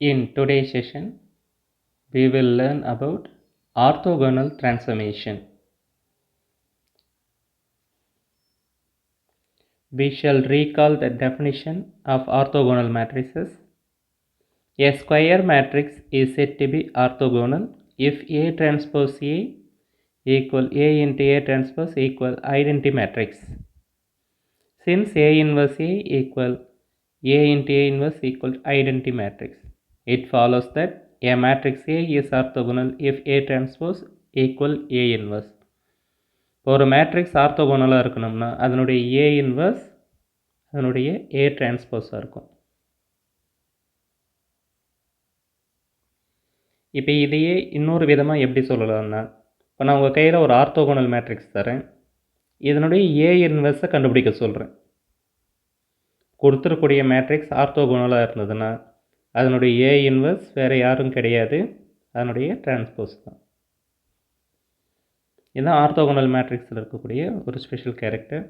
In today's session, we will learn about orthogonal transformation. We shall recall the definition of orthogonal matrices. A square matrix is said to be orthogonal if A transpose A equal A into A transpose equal identity matrix. Since A inverse A equal A into A inverse equal identity matrix, it follows that a matrix A is orthogonal if A transpose equal A inverse. ஒரு matrix ஆர்த்தோகோனலாக இருக்கணும்னா அதனுடைய A inverse அதனுடைய ஏ டிரான்ஸ்போஸாக இருக்கும். இப்போ இதையே இன்னொரு விதமாக எப்படி சொல்லலாம்னா, இப்போ நான் உங்கள் கையில் ஒரு ஆர்த்தோகோனல் மேட்ரிக்ஸ் தரேன், இதனுடைய ஏ இன்வர்ஸை கண்டுபிடிக்க சொல்கிறேன். கொடுத்துருக்கூடிய மேட்ரிக்ஸ் ஆர்த்தோகோனலாக இருந்ததுன்னா அதனுடைய ஏ இன்வர்ஸ் வேறு யாரும் கிடையாது, அதனுடைய டிரான்ஸ்போஸ் தான். இதுதான் ஆர்த்தோகோனல் மேட்ரிக்ஸில் இருக்கக்கூடிய ஒரு special character.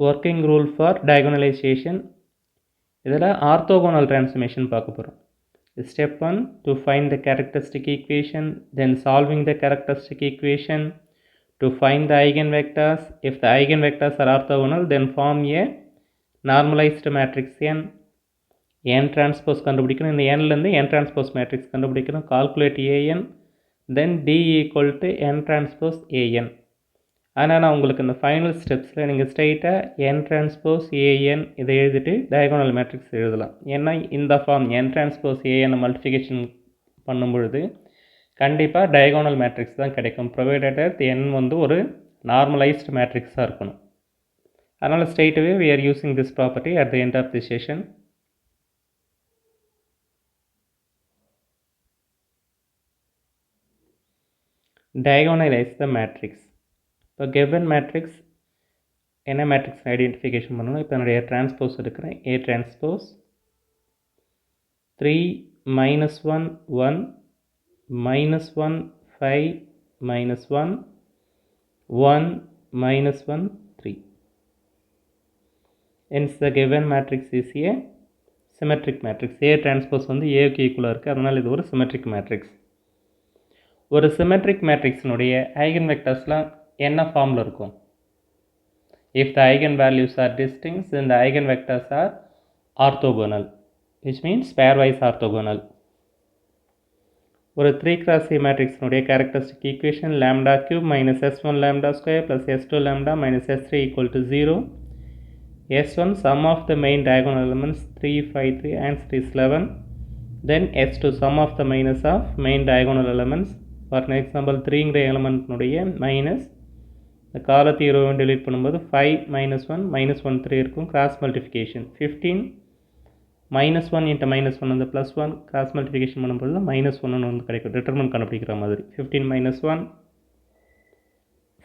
Working rule for diagonalization. இதில் ஆர்த்தோகோனல் டிரான்ஸ்ஃபர்மேஷன் பார்க்க போகிறோம். Step 1, to find the characteristic equation, then solving the characteristic equation, to find the eigen vectors. If the eigen vectors are orthogonal then form a normalized matrix N. N transpose கண்டுபிடிக்கணும், இந்த என்லேருந்து N transpose matrix கண்டுபிடிக்கணும். Calculate AN, then D equal to N transpose AN. ஆனால் நான் உங்களுக்கு இந்த final ஸ்டெப்ஸில் நீங்கள் ஸ்ட்ரைட்டாக என் டிரான்ஸ்போஸ் ஏஎன் இதை எழுதிட்டு டயகோனல் மேட்ரிக்ஸ் எழுதலாம். ஏன்னா இந்த ஃபார்ம் என் டிரான்ஸ்போஸ் ஏஎன் மல்டிஃபிகேஷன் பண்ணும் பொழுது கண்டிப்பாக டயகோனல் மேட்ரிக்ஸ் தான் கிடைக்கும், ப்ரொவைடட் என் வந்து ஒரு நார்மலைஸ்டு மேட்ரிக்ஸாக இருக்கணும். அதனால் ஸ்ட்ரைட்டாகவே we are using this property at the end of the session. Diagonalize the matrix. இப்போ given மேட்ரிக்ஸ் என்ன மேட்ரிக்ஸ் ஐடென்டிஃபிகேஷன் பண்ணணும். இப்போ என்னுடைய டிரான்ஸ்போஸ் எடுக்கிறேன், ஏ transpose 3 -1 1 -1 5 -1 1 -1 3. Hence the given matrix is a symmetric matrix. A transpose வந்து ஏக்கு ஈக்குவலாக இருக்குது, அதனால் இது ஒரு சிமெட்ரிக் மேட்ரிக்ஸ். ஒரு சிமெட்ரிக் மேட்ரிக்ஸினுடைய ஐகன் வெக்டர்ஸ்லாம் என்ன ஃபார்மில் இருக்கும்? If the eigenvalues are distinct, then the eigenvectors are orthogonal, which means pairwise orthogonal. ஒரு 3x3 மேட்ரிக்ஸினுடைய characteristic equation lambda cube minus s1 lambda square plus s2 lambda minus s3 equal to 0. s1 sum of the main diagonal elements 3 5 3 answer is 11. Then s2 sum of the minus of main diagonal elements. For example 3ங்கிற எலமெண்ட்னுடைய minus இந்த காலத்தை 20 delete பண்ணும்போது 5 -1 -1 3 இருக்கும். Cross multiplication 15 -1 into -1 வந்து +1 cross multiplication பண்ணும்போது -1 வந்து கிடைக்கும், டிட்டர்மினன்ட் கண்டுபிடிக்கிற மாதிரி. 15 -1.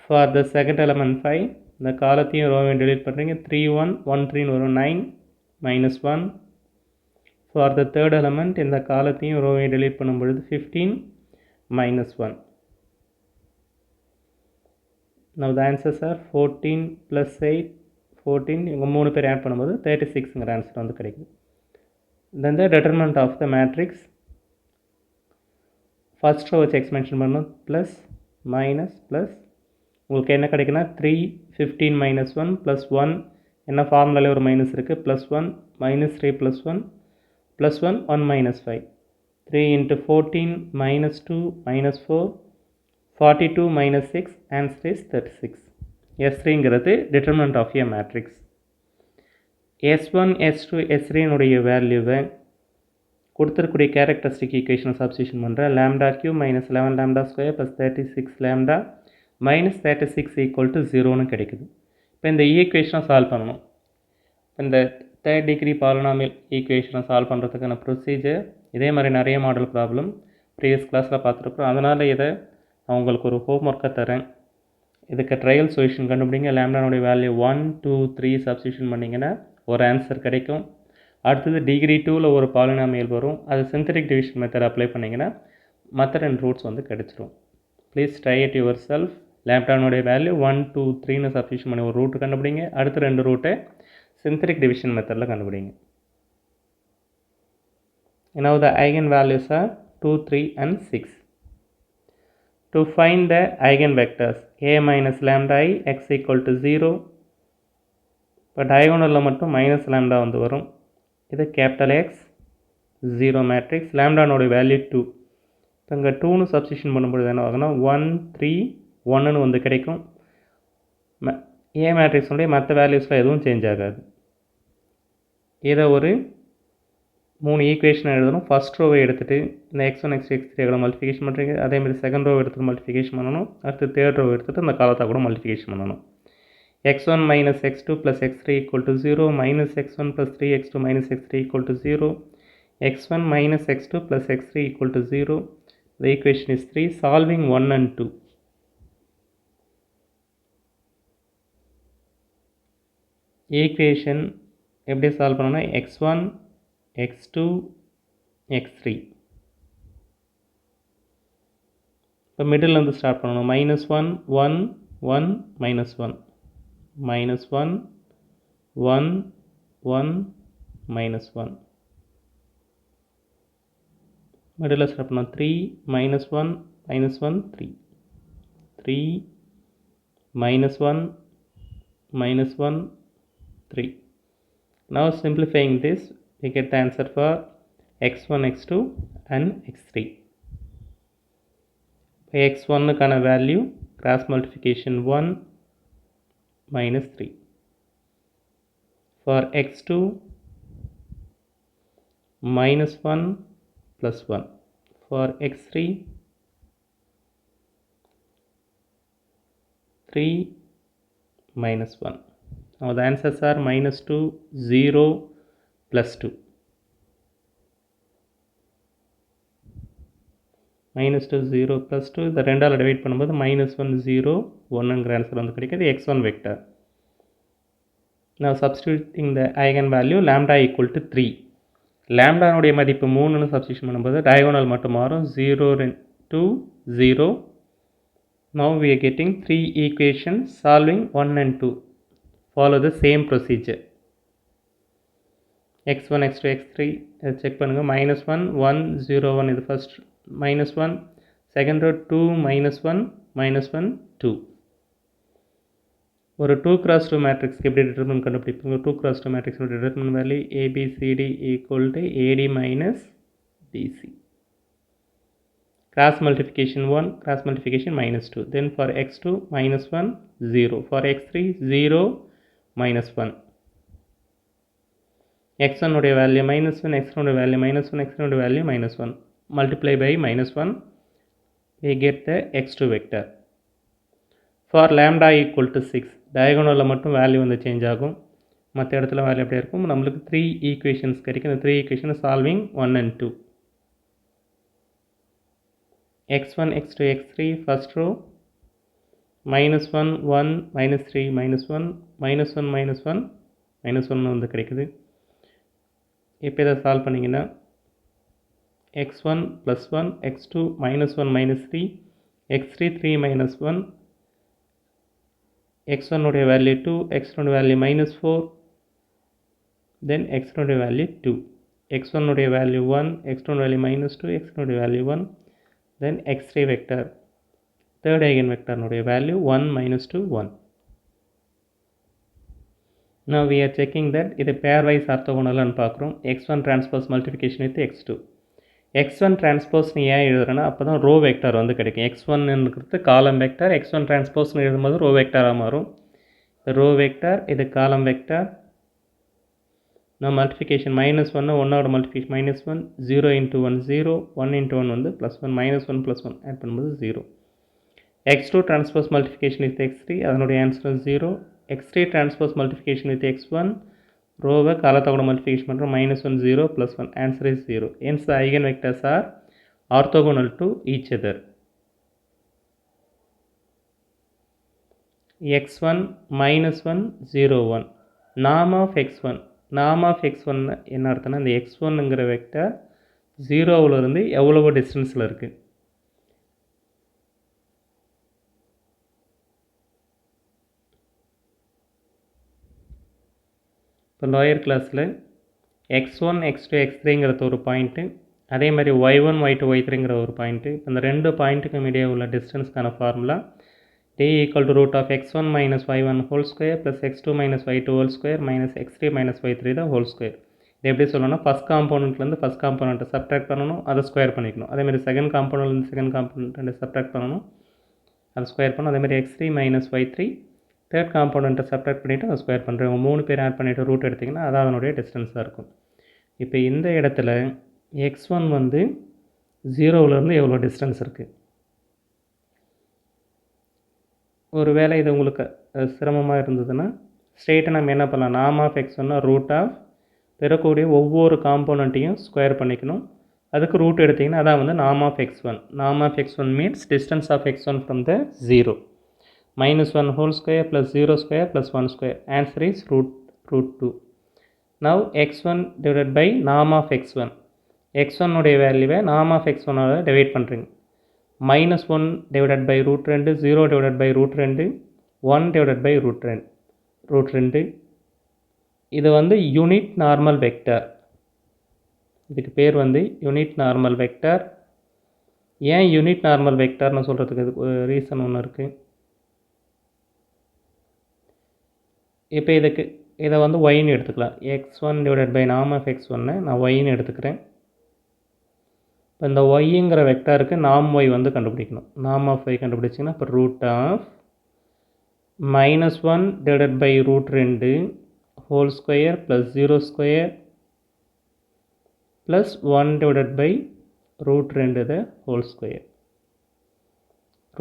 ஃபார் த செகண்ட் எலமெண்ட் 5 இந்த காலத்தையும் ரோவையும் delete பண்ணுறீங்க, 3 1 1 3 வரும், 9 -1. ஃபார் த தேர்ட் எலமெண்ட் இந்த காலத்தையும் ரோவையும் delete பண்ணும்பொழுது 15 -1. Now the answers are 14 plus 8 14. இவங்க 3 பேர் ஆட் பண்ணும்போது 36ங்கிற ஆன்சர் வந்து கிடைக்குது. Then the determinant of the matrix, first row வச்சு எக்ஸ்பென்ஷன் பண்ணணும், ப்ளஸ் மைனஸ் ப்ளஸ் உங்களுக்கு என்ன கிடைக்குன்னா 3 15 -1 ப்ளஸ் 1 என்ன ஃபார்முலாலே ஒரு மைனஸ் இருக்குது, +1 -3 +1 +1 1 -5 3 into 14 -2 -4 42 -6 answer is 36. S3ங்கிறது determinant of a matrix. S1 S2 S3 உடைய வேல்யூவை கொடுத்துருக்கூடிய கேரக்டரிஸ்டிக் ஈக்குவேஷனை சப்ஸ்டியூஷன் பண்ணுற lambda cube minus 11 lambda square plus 36 lambda minus 36 equal to 0ன்னு கிடைக்குது. இப்போ இந்த ஈக்குவேஷனை சால்வ் பண்ணணும். இந்த தேர்ட் டிகிரி பாலினாமியல் ஈக்குவேஷனை சால்வ் பண்ணுறதுக்கான ப்ரொசீஜர் இதே மாதிரி நிறைய மாடல் ப்ராப்ளம் ப்ரீவியஸ் கிளாஸில் பார்த்துருக்குறோம். அதனால் இதை நான் உங்களுக்கு ஒரு ஹோம் ஒர்க்காக தரேன். இதுக்கு ட்ரையல் சொல்யூஷன் கண்டுபிடிங்க. லேம்டானுடைய வேல்யூ 1 2 3 சப்ஸ்டியூஷன் பண்ணிங்கன்னா ஒரு ஆன்சர் கிடைக்கும். அடுத்தது டிகிரி 2ல் ஒரு பாலினாமியல் வரும், அது சிந்தட்டிக் டிவிஷன் மெத்தட் அப்ளை பண்ணிங்கன்னா மற்ற 2 ரூட்ஸ் வந்து கிடச்சிரும். Please try it yourself. லேம்டானுடைய வேல்யூ 1 2 3ன்னு சப்ஸ்டியூஷன் பண்ணி ஒரு ரூட்டு கண்டுபிடிங்க. அடுத்த 2 ரூட்டை சிந்தட்டிக் டிவிஷன் மெத்தடில் கண்டுபிடிங்க. Now the eigenvalues are 2, 3 and 6. To find the eigenvectors a minus lambda I x equal to 0. இப்போ டயகோனலில் மட்டும் மைனஸ் லேம்டா வந்து வரும். இது கேபிட்டல் எக்ஸ் 0 மேட்ரிக்ஸ். லேம்டானோட வேல்யூ 2. இப்போ இங்கே 2ன்னு சப்ஸ்டியூஷன் பண்ணும்போது என்ன ஆகுதுன்னா 1 3 1ன்னு வந்து கிடைக்கும். ஏ மேட்ரிக்ஸுடைய மற்ற வேல்யூஸில் எதுவும் சேஞ்ச் ஆகாது. இதை ஒரு 3 ஈக்குவேஷன் எழுதணும். ஃபஸ்ட் ரோவை எடுத்துகிட்டு இந்த x1 x2 x3 மல்டிஃபிகேஷன் பண்ணுறீங்க. அதேமாதிரி செகண்ட் ரோவை எடுத்துகிட்டு மல்டிஃபிகேஷன் பண்ணணும். அடுத்து தேர்ட் ரோவை எடுத்துகிட்டு அந்த காலத்தை கூட மல்டிஃபிகேஷன் பண்ணணும். x1 minus x2 plus x3 equal to 0 minus x1 plus 3x2 minus x3 equal to 0 x1 minus x2 plus x3 equal to 0. The equation is 3. Solving 1 and 2. Equation எப்படி solve பண்ணணும்னா x1 x2 x3. இப்போ middle வந்து start பண்ணணும். -1 1 1 -1 -1 1 1 -1. Middle start பண்ணணும். 3 -1 -1 3 3 -1 -1 3. Now simplifying this, we get the answer for x1 x2 and x3. x1 கான value cross multiplication 1 minus 3. For x2 minus 1 plus 1. For x3 3 minus 1. Now the answers are -2 0 plus 2. -2 0 plus 2. இந்த ரெண்டால் divide பண்ணும்போது -1 0 1ங்கிற answer வந்து கிடைக்கிறது. x1 vector. Now substituting the eigenvalue lambda equal to 3. லேம்டானுடைய மதிப்பு 3ன்னு substitution பண்ணும்போது diagonal மட்டும் மாறும். 0 2 0. Now we are getting 3 equations. Solving 1 and 2. Follow the same procedure. x1 x2 x3 check பண்ணுங்க. -1 1 0 1 இது ஃபர்ஸ்ட் -1. Second row 2 -1 -1 2. ஒரு 2 cross 2 மேட்ரிக்ஸ்க்கு எப்படி டிட்டர்மின் கண்டுபிடிப்பீங்க? 2 cross 2 மேட்ரிக்ஸோட determinant value ABCD equal to AD minus BC. Cross multiplication 1, cross multiplication -2. Then for x2 -1 0. For x3 0 -1. x1 உடைய value -1, x1 உடைய value -1, x2 உடைய value -1. Multiply by -1, we get the x2 vector. For lambda equal to 6, diagonal மட்டும் value வந்து change ஆகும். மற்ற இடத்துல value எப்படி இருக்கும்? நம்மளுக்கு 3 ஈக்குவேஷன்ஸ் கிடைக்கும். இந்த 3 equation solving 1 and 2. x1 x2 x3 first row -1 1 -3 -1 -1 -1 -1 வந்து கிடைக்குது. இப்போ இதை சால்வ் பண்ணிங்கன்னா x1 + 1 x2 -1 -3 x3 3 -1 x1 உடைய வேல்யூ 2 x2 உடைய வேல்யூ -4 then x2 உடைய வேல்யூ 2 x1 உடைய வேல்யூ 1 x2 உடைய வேல்யூ -2 x2 உடைய value 1 then x3 vector third eigenvector உடைய value 1 -2 1. Now we are checking that இது pairwise orthogonal னு பார்க்குறோம். x1 transpose multiplication with x2. x1 transpose நீ ஏன் எழுதுறேன்னா அப்போ தான் ரோ வெக்டர் வந்து கிடைக்கும். x1ங்கிறது காலம் வெக்டர், x1 transpose எழுதும்போது ரோ வெக்டராக மாறும். ரோ வெக்டர் இது காலம் வெக்டர். நான் மல்டிஃபிகேஷன் -1 1ஓட மல்டிஃபிகேஷன் -1 0 into 1 0 1 into 1 வந்து +1 -1 +1 ஆட் பண்ணும்போது 0. x2 transpose multiplication with x3 அதனுடைய answer 0. x3 transpose multiplication with x1 ரோவை காலத்தோட மல்டிஃபிகேஷன் பண்ணுறோம் -1 0 +1 answer is 0. hence the eigenvectors are orthogonal to each other. x1 -1 0 1 norm of x1 norm of x1 என்ன அர்த்தம்னா இந்த x1ங்கிற vector 0விலிருந்து எவ்வளவு டிஸ்டன்ஸில் இருக்குது. இப்போ லோயர் கிளாஸில் x1 x2 x3ங்கிறது ஒரு பாயிண்ட்டு, அதே மாதிரி y1 y2 y3ங்கிற ஒரு பாயிண்ட்டு. இப்போ இந்த ரெண்டு பாயிண்ட்டுக்கும் இடையே உள்ள டிஸ்டன்ஸ்க்கான formula d equal to root of x1 minus y1 whole square plus x2 minus y2 whole square minus x3 minus y3 தான் ஹோல் ஸ்கொயர். இது எப்படி சொல்லணும்னா ஃபஸ்ட் காம்பவுண்ட்லேருந்து ஃபஸ்ட் காம்பவுண்ட்டை சப்ட்ராக்ட் பண்ணணும், அதை ஸ்கொயர் பண்ணிக்கணும். அதேமாதிரி செகண்ட் காம்பவுண்ட்லேருந்து செகண்ட் காம்பவுண்ட்டை சப்ட்ராக்ட் பண்ணணும், அதை ஸ்கொயர் பண்ணணும். அதேமாதிரி x3 minus y3 third காம்பவுண்ட்டை subtract பண்ணிவிட்டு அதை ஸ்கொயர் பண்ணுறேன். 3 பேர் ஆட் பண்ணிவிட்டு ரூட் எடுத்திங்கன்னா அது அதனுடைய டிஸ்டன்ஸாக இருக்கும். இப்போ இந்த இடத்துல x1 வந்து 0லேருந்து எவ்வளோ டிஸ்டன்ஸ் இருக்குது. ஒரு வேளை இது உங்களுக்கு சிரமமாக இருந்ததுன்னா ஸ்ட்ரெயிட்டாக நம்ம என்ன பண்ணலாம், நாம் ஆஃப் x1 ரூட் ஆஃப் பெறக்கூடிய ஒவ்வொரு காம்போனண்ட்டையும் ஸ்கொயர் பண்ணிக்கணும். அதுக்கு ரூட் எடுத்திங்கன்னா அதான் வந்து நாம் ஆஃப் x1. நாம் of x1 means distance of x1 from the 0. -1 whole square plus 0 square plus 1 square. Answer is root 2. Now x1 divided by norm of x1. x1 உடைய வேல்யூவை norm of x1 all divide பண்ணுறீங்க. -1 divided by root 2, 0 divided by root 2, 1 divided by root 2. இது வந்து unit normal vector. இதுக்கு பேர் வந்து unit normal vector. ஏன் unit normal வெக்டர்னு சொல்கிறதுக்கு ரீசன் ஒன்று இருக்குது. இப்போ இதை வந்து ஒய்ன்னு எடுத்துக்கலாம். x1 divided by norm of x1 நான் ஒய்ன்னு எடுத்துக்கிறேன். இப்போ இந்த ஒய்ங்கிற வெக்டாருக்கு நாம் ஒய் வந்து கண்டுபிடிக்கணும். நாம் ஆஃப் ஒய் கண்டுபிடிச்சிங்கன்னா இப்போ root of -1 divided by root 2 whole square plus 0 square plus 1 divided by root 2 the whole square.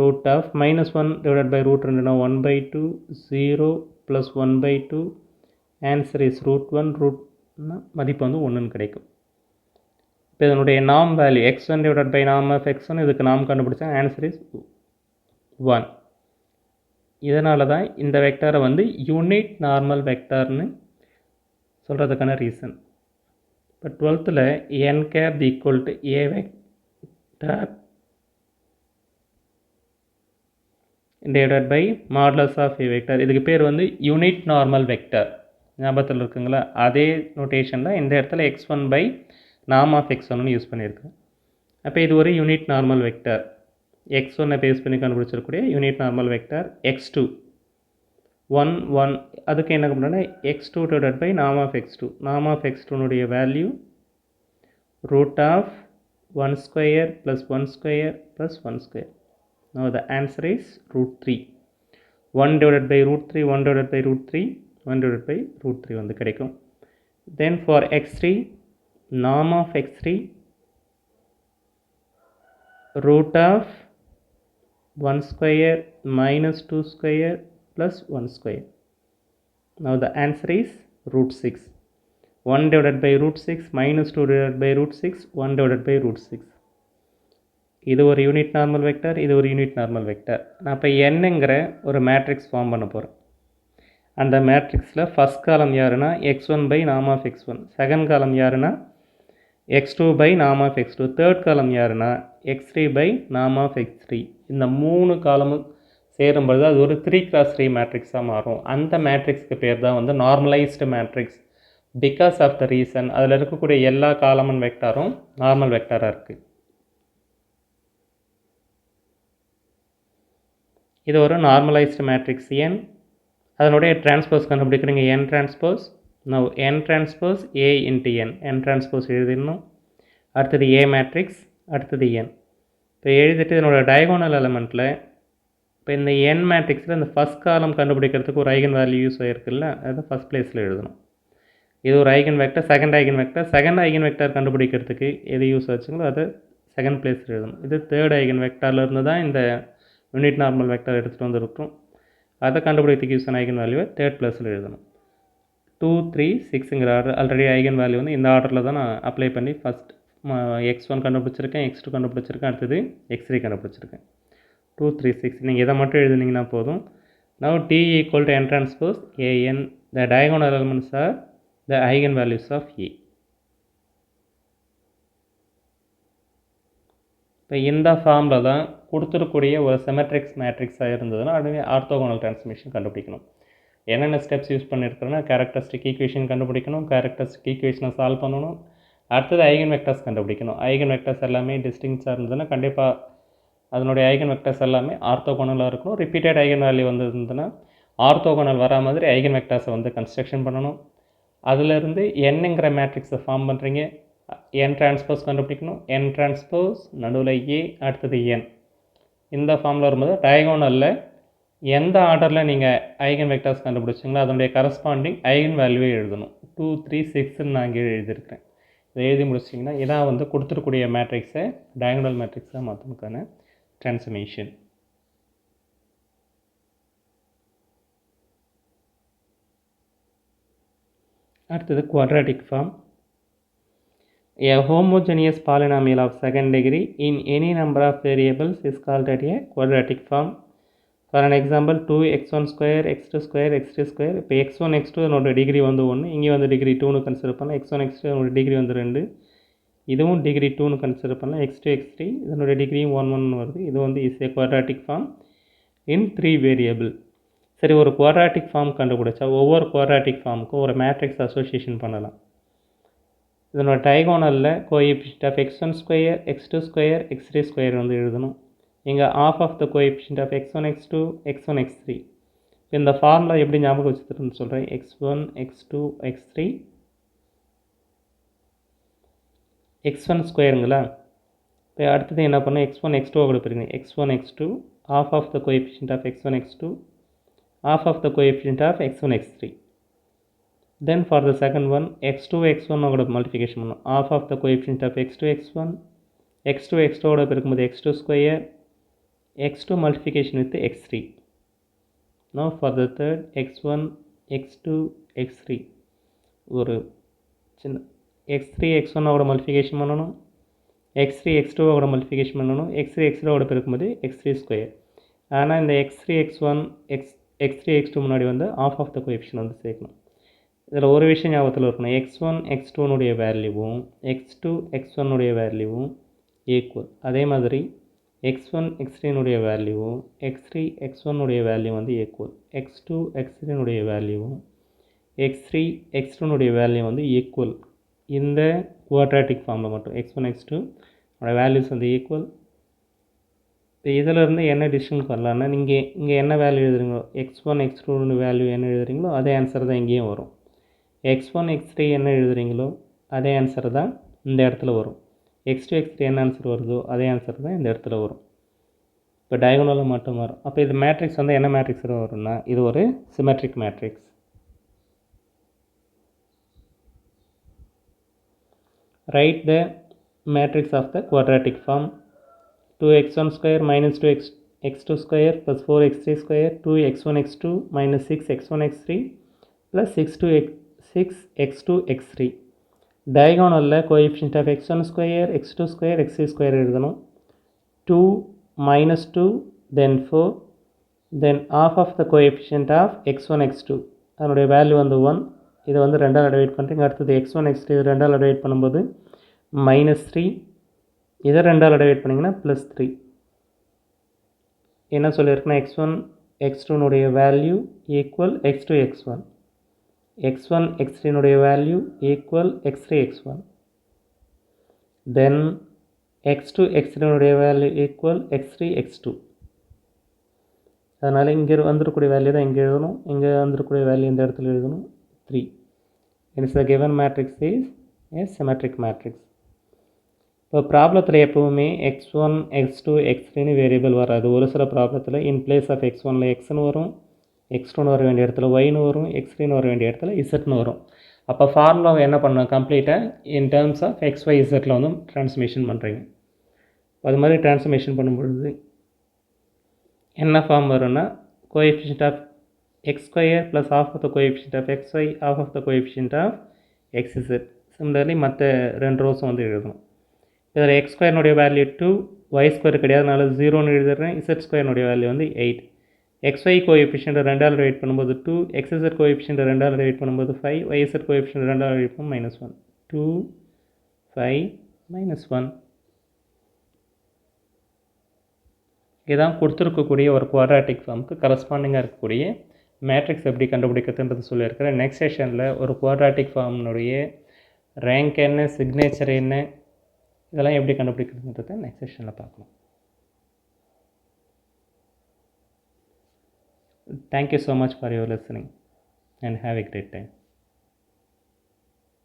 Root of -1 divided by root 2னா 1/2 0 ப்ளஸ் 1/2. Answer is root 1. ரூட்னா மதிப்பு வந்து 1ன்னு கிடைக்கும். இப்போ இதனுடைய நாம் வேல்யூ x1 டிவைடட் பை நாம் ஆஃப் x1, இதுக்கு நாம் கண்டுபிடிச்சா ஆன்சர் இஸ் 1. இதனால தான் இந்த வெக்டாரை வந்து யூனிட் நார்மல் வெக்டார்னு சொல்கிறதுக்கான ரீசன். இப்போ 12th n cap equal to a vector divided by modulus of a vector. இதுக்கு பேர் வந்து யூனிட் நார்மல் வெக்டார். ஞாபகத்தில் இருக்குங்களா? அதே நோட்டேஷனில் இந்த இடத்துல x1 பை நாம் ஆஃப் x1 யூஸ் பண்ணியிருக்கேன். அப்போ இது ஒரு unit normal vector. x1 base பண்ணி கண்டுபிடிச்சிருக்கக்கூடிய யூனிட் நார்மல் வெக்டார். x2 1 1 அதுக்கு என்ன பண்ணுறோன்னா x2 டிவைடட் பை நாம் ஆஃப் x2. நாம் ஆஃப் x2னுடைய value root of 1 square plus 1 square plus 1 square. Now the answer is root 3. 1 divided by root 3, 1 divided by root 3, 1 divided by root 3 வந்து கிடைக்கும். Then for x3, norm of x3 root of 1 square minus 2 square plus 1 square. Now the answer is root 6. 1 divided by root 6 minus 2 divided by root 6, 1 divided by root 6. இது ஒரு unit normal vector, இது ஒரு unit normal vector. நான் இப்போ என்னங்கிற ஒரு matrix form பண்ண போகிறேன். அந்த மேட்ரிக்ஸில் ஃபஸ்ட் காலம் யாருன்னா x1 பை நாம் ஆஃப் x1, செகண்ட் காலம் யாருன்னா x2 பை நாம் ஆஃப் x2, தேர்ட் காலம் யாருன்னா x3 பை நாம் ஆஃப் x3. இந்த 3 காலமும் சேரும்பொழுது அது ஒரு 3x3 மேட்ரிக்ஸாக மாறும். அந்த மேட்ரிக்ஸ்க்கு பேர் தான் வந்து normalised matrix. Because of the reason அதில் இருக்கக்கூடிய எல்லா காலமன் வெக்டாரும் நார்மல் வெக்டாராக இருக்குது. இது ஒரு நார்மலைஸ்டு மேட்ரிக்ஸ் n. அதனுடைய டிரான்ஸ்போஸ் கண்டுபிடிக்கிறீங்க n transpose. Now n transpose a into n. n transpose எழுதிடணும். அடுத்தது a மேட்ரிக்ஸ், அடுத்தது n. இப்போ எழுதிட்டு இதனோட டயகோனல் எலமெண்ட்டில் இப்போ இந்த n மேட்ரிக்ஸில் இந்த ஃபஸ்ட் காலம் கண்டுபிடிக்கிறதுக்கு ஒரு ஐகன் வேல்யூ யூஸ் ஆகிருக்குல்ல, அதை ஃபஸ்ட் பிளேஸில் எழுதணும். இது ஒரு eigen vector, second eigen vector. Second eigen vector கண்டுபிடிக்கிறதுக்கு எது யூஸ் ஆச்சுங்களோ அதை செகண்ட் பிளேஸில் எழுதணும். இது தேர்ட் ஐகன் வெக்டர்லேருந்து தான் இந்த யூனிட் நார்மல் வெக்டர் எடுத்துகிட்டு வந்துருக்கோம். அதை கண்டுபிடிக்கிறதுக்கு யூஸ் ஆன ஐகன் வேல்யூவை தேர்ட் பிளேஸில் எழுதணும். 2 3 6ங்கிற ஆர்டர் ஆல்ரெடி ஐகன் வேல்யூ வந்து இந்த ஆர்டரில் தான் நான் அப்ளை பண்ணி ஃபஸ்ட் x1 கண்டுபிடிச்சிருக்கேன், x2 கண்டுபிடிச்சிருக்கேன், அடுத்தது x3 கண்டுபிடிச்சிருக்கேன். 2 3 6 நீங்கள் இதை மட்டும் எழுதுனீங்கன்னா போதும். Now t equal to n transpose an. The diagonal elements are the eigenvalues of A. இப்போ இந்த ஃபார்மில் தான் கொடுத்துருக்கூடிய ஒரு சிமெட்ரிக்ஸ் மேட்ரிக்ஸாக இருந்ததுன்னா அதுவே ஆர்த்தோகோனல் டிரான்ஸ்மிஷன் கண்டுபிடிக்கணும். என்னென்ன ஸ்டெப்ஸ் யூஸ் பண்ணியிருக்கிறேன்னா கேரக்டரிஸ்டிக் ஈக்குவேஷன் கண்டுபிடிக்கணும், கேரக்டரிஸ்டிக் ஈக்குவேஷனை சால்வ் பண்ணணும், அடுத்தது ஐகன் வெக்டர்ஸ் கண்டுபிடிக்கணும். ஐகன் வெக்டர்ஸ் எல்லாமே டிஸ்டிங்க்ஸாக இருந்ததுன்னா கண்டிப்பாக அதனுடைய ஐகன் வெக்டர்ஸ் எல்லாமே ஆர்த்தோகோனலாக இருக்கணும். ரிப்பீட்டட் ஐகன் வேல்யூ வந்திருந்ததுன்னா ஆர்த்தோகோனல் வரா மாதிரி ஐகன் வெக்டர்ஸை வந்து கன்ஸ்ட்ரக்ஷன் பண்ணணும். அதிலிருந்து என்னங்கிற மேட்ரிக்ஸை ஃபார்ம் பண்ணுறீங்க, என் டிரான்ஸ்போஸ் கண்டுபிடிக்கணும். என் டிரான்ஸ்போஸ் நடுவில் ஏ, அடுத்தது என். இந்த ஃபார்மில் வரும்போது டயகோனலில் எந்த ஆர்டரில் நீங்கள் ஐகன் வெக்டர்ஸ் கண்டுபிடிச்சிங்களோ அதனுடைய கரஸ்பாண்டிங் ஐகன் வேல்யூவை எழுதணும். 2, 3, 6ன்னு நான் இங்கே எழுதியிருக்கிறேன். இதை எழுதி முடிச்சிட்டிங்கன்னா இதான் வந்து கொடுத்துருக்கூடிய மேட்ரிக்ஸை டயகோனல் மேட்ரிக்ஸாக மாற்றணுக்கான transformation. அடுத்தது quadratic form. A homogeneous polynomial of second degree in any number of variables is called a quadratic form. For an example, 2x1 square, x2 square, x3 square. இப்போ x1 x2 அதனோட degree வந்து 1, இங்கே வந்து degree 2னு consider பண்ணலாம். x1 x2 அதனோட degree வந்து 2, இதுவும் degree 2னு consider பண்ணலாம். x2 x3 இதனோட டிகிரியும் 1 1 வருது. இது வந்து is a quadratic form in 3 variable. சரி, ஒரு குவாட்ராட்டிக் ஃபார்ம் கண்டுபிடிச்சா ஒவ்வொரு குவாட்ராட்டிக் ஃபார்முக்கும் ஒரு மேட்ரிக்ஸ் அசோசியேஷன் பண்ணலாம். இதனோட டயகோனலில் coefficient of x1 square, x2 square, x3 square வந்து எழுதணும். இங்கே of of the coefficient of x1 x2, x1 x3. இந்த ஃபார்முலா எப்படி ஞாபகம் வச்சுருன்னு சொல்கிறேன். x1 x2 x3 x1 ஸ்கொயருங்களா. இப்போ அடுத்தது என்ன பண்ணணும், x1 x2 கொடுப்பீங்க. x1 x2 half of the coefficient of x1 x2, half of the coefficient of x1 x3. Then for the second one, x2 x1 ஓட multiplication பண்ணணும். half of the coefficient of x2 x1, x2 x2 ஓட பெருக்கும்போது x2 square, x2 multiplication with x3. Now for the third, x1 x2 x3 ஒரு சின்ன x3 x1 ஓட multiplication பண்ணணும், x3 x2 ஓட multiplication பண்ணணும், x3 x2 ஓட பெருக்கும்போது x3 square. ஆனால் இந்த x3 x1 x3 x2 முன்னாடி வந்து ஆஃப் ஆஃப் த கோஎஃபிஷியன்ட் வந்து சேர்க்கணும். இதில் ஒரு விஷயம் ஞாபகத்தில் இருக்கணும், x1 x2னுடைய வேல்யூவும் x2 x1னுடைய வேல்யூவும் ஈக்குவல். அதே மாதிரி x1 x3னுடைய வேல்யூவும் x3 x1னுடைய வேல்யூ வந்து ஈக்குவல். x2 x3னுடைய வேல்யூவும் x3 x2னுடைய வேல்யூ வந்து ஈக்குவல். இந்த குவாட்ராட்டிக் ஃபார்மில் மட்டும் x1 x2 வேல்யூஸ் வந்து ஈக்குவல். இப்போ இதிலேருந்து என்ன டிசிஷன் பண்ணலான்னா, நீங்கள் இங்கே என்ன வேல்யூ எழுதுறீங்களோ x1 x2 வேல்யூ என்ன எழுதுறீங்களோ அதே ஆன்சர் தான் இங்கேயும் வரும். x1 x3 என்ன எழுதுறீங்களோ அதே ஆன்சர் தான் இந்த இடத்துல வரும். x2 x3 என்ன ஆன்சர் வருதோ அதே ஆன்சர் தான் இந்த இடத்துல வரும். இப்போ டயகோனலாக மட்டும் வரும். அப்போ இது மேட்ரிக்ஸ் வந்து என்ன மேட்ரிக்ஸ் வரும்னா, இது ஒரு symmetric matrix. Write the matrix of the quadratic form. 2x1 square minus 2x2 square plus 4x3 square, 2x1 x2 minus 6x1 x3 plus 6x2 x3. diagonal coefficient of x1 square, x2 square, x3 square எழுதணும். 2 minus 2 then 4 then half of the coefficient of x1 x2 அதனுடைய value வந்து 1. இதை வந்து 2ஆல் divide பண்ணுறீங்க. அடுத்தது x1 x3 இது 2ஆல் divide பண்ணும்போது -3, இதை 2ஆல் டிவைட் பண்ணிங்கன்னா +3. என்ன சொல்லியிருக்குன்னா x1 x2னுடைய value equal x2 x1, x1 x3னுடைய value equal x3 x1, then x2 x3னுடைய வேல்யூ ஈக்குவல் x3 x2. அதனால் இங்கே வந்துருக்கூடிய வேல்யூ தான் இங்கே எழுதணும், இங்கே வந்துருக்கூடிய வேல்யூ இந்த இடத்துல எழுதணும் 3. Hence the given matrix is a symmetric matrix. இப்போ ப்ராப்ளத்தில் எப்போவுமே x1 x2 x3ன்னு வேரியபிள் வராது. ஒரு சில ப்ராப்ளத்தில் இன் பிளேஸ் ஆஃப் x1ல் xன்னு வரும், x2ன்னு வர வேண்டிய இடத்துல yன்னு வரும், x3ன்னு வர வேண்டிய இடத்துல zன்னு வரும். அப்போ ஃபார்முலாவை என்ன பண்ணணும், கம்ப்ளீட்டாக இன் டேர்ம்ஸ் ஆஃப் xy zல வந்து ட்ரான்ஸ்ஃபர்மேஷன் பண்ணுறீங்க. அது மாதிரி ட்ரான்ஸ்ஃபர்மேஷன் பண்ணும்பொழுது என்ன ஃபார்ம் வரும்னா, coefficient of x square plus half of the coefficient of xy, half of the coefficient of xz. Similarly மற்ற 2 ரோஸும் வந்து எழுதணும். இதில் x ஸ்கொயர்னுடைய வேல்யூ 2, y ஸ்கொயர் கிடையாதுனால 0ன்னு எழுதுறேன். z ஸ்கொயர்னுடைய வேல்யூ வந்து 8. xy கோஎஃபிஷியன்ட் 2ஆல் டிவைட் பண்ணும்போது 2, xz கோஎஃபிஷியன்ட் 2ஆல் டிவைட் பண்ணும்போது 5, yz coefficient 2ஆல் divide பண்ணும்போது -1. 2, 5, -1. இதுதான் கொடுத்துருக்கக்கூடிய ஒரு குவாட்ராட்டிக் ஃபார்முக்கு கரஸ்பாண்டிங்காக இருக்கக்கூடிய மேட்ரிக்ஸ் எப்படி கண்டுபிடிக்கிறதுன்றது சொல்லியிருக்கிறேன். நெக்ஸ்ட் செஷனில் ஒரு குவாட்ராட்டிக் ஃபார்ம்னுடைய ரேங்க் என்ன, சிக்னேச்சர் என்ன, இதெல்லாம் எப்படி கண்டுபிடிக்கிறதுன்றதை நெக்ஸ்ட் செஷனில் பார்க்கலாம். Thank you so much for your listening and have a great time.